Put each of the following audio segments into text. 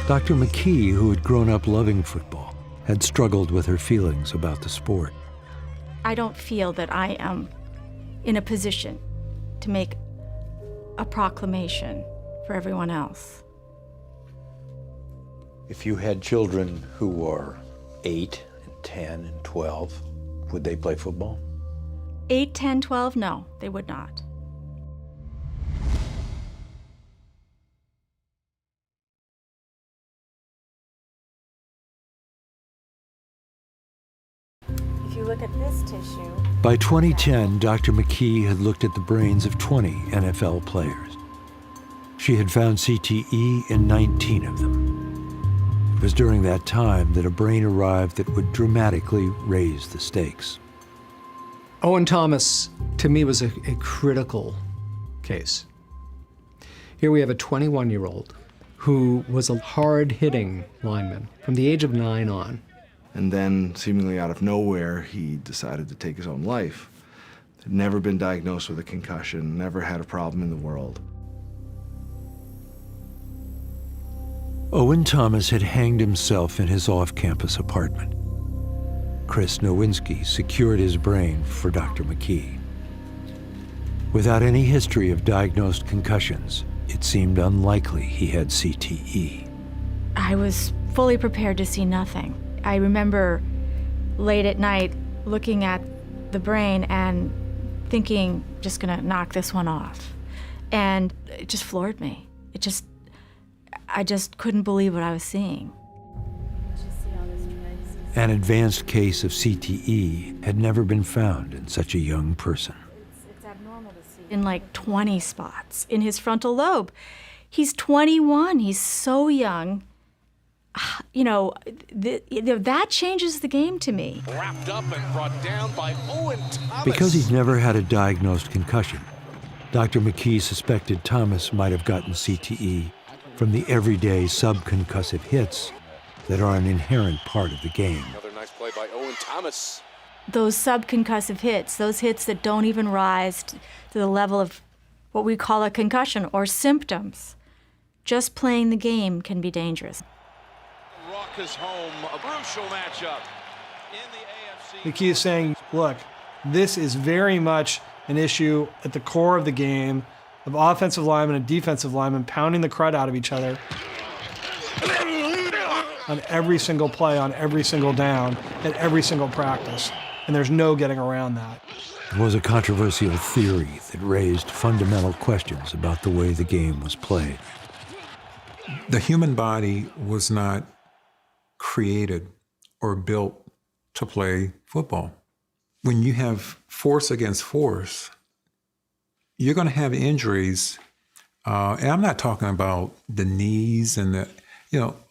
Dr. McKee, who had grown up loving football, had struggled with her feelings about the sport. I don't feel that I am in a position to make a proclamation for everyone else. If you had children who are 8 and 10 and 12, would they play football? 8, 10, 12? No, they would not. If you look at this tissue... By 2010, Dr. McKee had looked at the brains of 20 NFL players. She had found CTE in 19 of them. It was during that time that a brain arrived that would dramatically raise the stakes. Owen Thomas, to me, was a critical case. Here we have a 21-year-old who was a hard-hitting lineman from the age of 9 on. And then, seemingly out of nowhere, he decided to take his own life. Had never been diagnosed with a concussion, never had a problem in the world. Owen Thomas had hanged himself in his off-campus apartment. Chris Nowinski secured his brain for Dr. McKee. Without any history of diagnosed concussions, it seemed unlikely he had CTE. I was fully prepared to see nothing. I remember late at night looking at the brain and thinking, just gonna knock this one off. And it just floored me. I just couldn't believe what I was seeing. An advanced case of CTE had never been found in such a young person. It's abnormal to see. In like 20 spots in his frontal lobe. He's 21, he's so young. You know, that changes the game to me. Wrapped up and brought down by Owen Thomas. Because he'd never had a diagnosed concussion, Dr. McKee suspected Thomas might have gotten CTE from the everyday subconcussive hits that are an inherent part of the game. Another nice play by Owen Thomas. Those subconcussive hits, those hits that don't even rise to the level of what we call a concussion or symptoms, just playing the game can be dangerous. Raucous home, a crucial matchup in the AFC. McKee is saying, look, this is very much an issue at the core of the game of offensive linemen and defensive linemen pounding the crud out of each other on every single play, on every single down, at every single practice. And there's no getting around that. It was a controversial theory that raised fundamental questions about the way the game was played. The human body was not created or built to play football. When you have force against force, you're going to have injuries. And I'm not talking about the knees and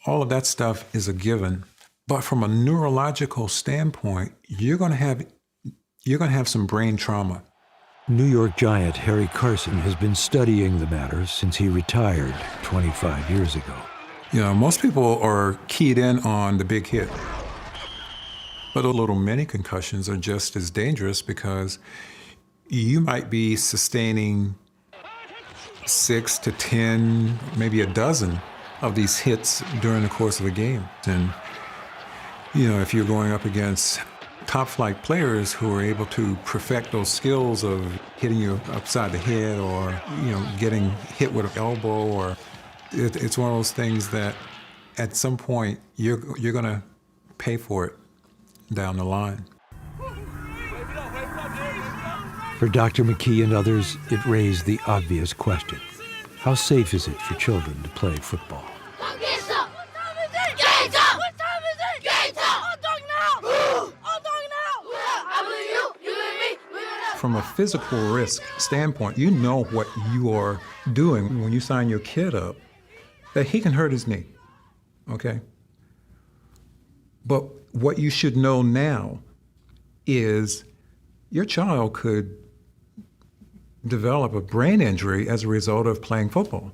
all of that stuff is a given. But from a neurological standpoint, you're going to have some brain trauma. New York Giant Harry Carson has been studying the matter since he retired 25 years ago. Most people are keyed in on the big hit. But little mini concussions are just as dangerous because you might be sustaining 6 to 10, maybe a dozen of these hits during the course of a game. And, if you're going up against top flight players who are able to perfect those skills of hitting you upside the head or, getting hit with an elbow, or it's one of those things that at some point you're going to pay for it down the line. For Dr. McKee and others, it raised the obvious question. How safe is it for children to play football? From a physical risk standpoint, you know what you are doing when you sign your kid up, that he can hurt his knee, okay? But what you should know now is your child could develop a brain injury as a result of playing football.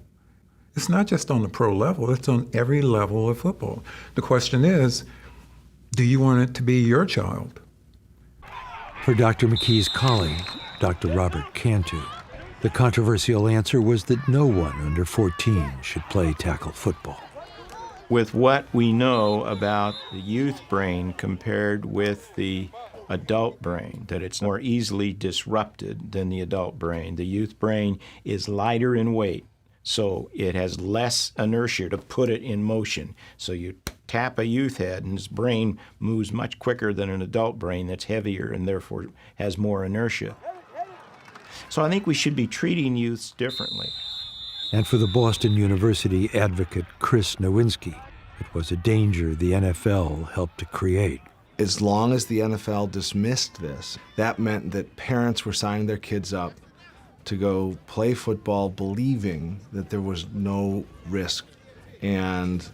It's not just on the pro level, it's on every level of football. The question is, do you want it to be your child? For Dr. McKee's colleague, Dr. Robert Cantu, The controversial answer was that no one under 14 should play tackle football. With what we know about the youth brain compared with the adult brain, that it's more easily disrupted than the adult brain. The youth brain is lighter in weight, so it has less inertia to put it in motion. So you tap a youth head and his brain moves much quicker than an adult brain that's heavier and therefore has more inertia. So I think we should be treating youths differently. And for the Boston University advocate Chris Nowinski, it was a danger the NFL helped to create. As long as the NFL dismissed this, that meant that parents were signing their kids up to go play football believing that there was no risk. And,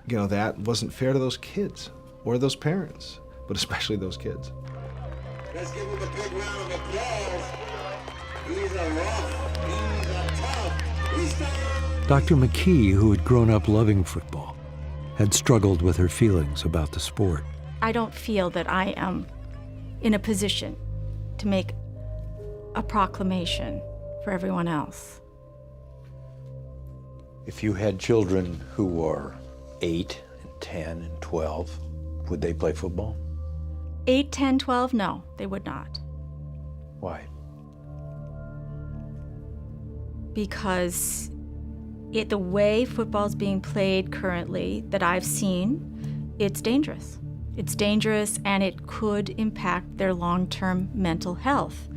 that wasn't fair to those kids or those parents, but especially those kids. Let's give him a big round of applause. He's a rough, he's a tough, he's tough. Dr. McKee, who had grown up loving football, had struggled with her feelings about the sport. I don't feel that I am in a position to make a proclamation for everyone else. If you had children who are 8 and 10 and 12, would they play football? 8, 10, 12, no, they would not. Why? Because the way football's being played currently that I've seen, it's dangerous. It's dangerous and it could impact their long-term mental health.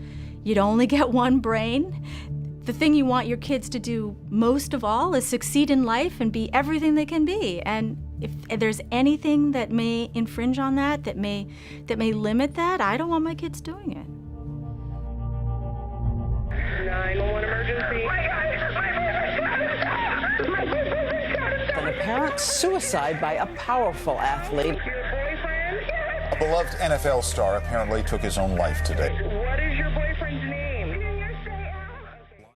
You'd only get one brain. The thing you want your kids to do most of all is succeed in life and be everything they can be. And if there's anything that may infringe on that may limit that, I don't want my kids doing it. 911 emergency. An apparent suicide by a powerful athlete. Your boyfriend? A beloved NFL star apparently took his own life today. What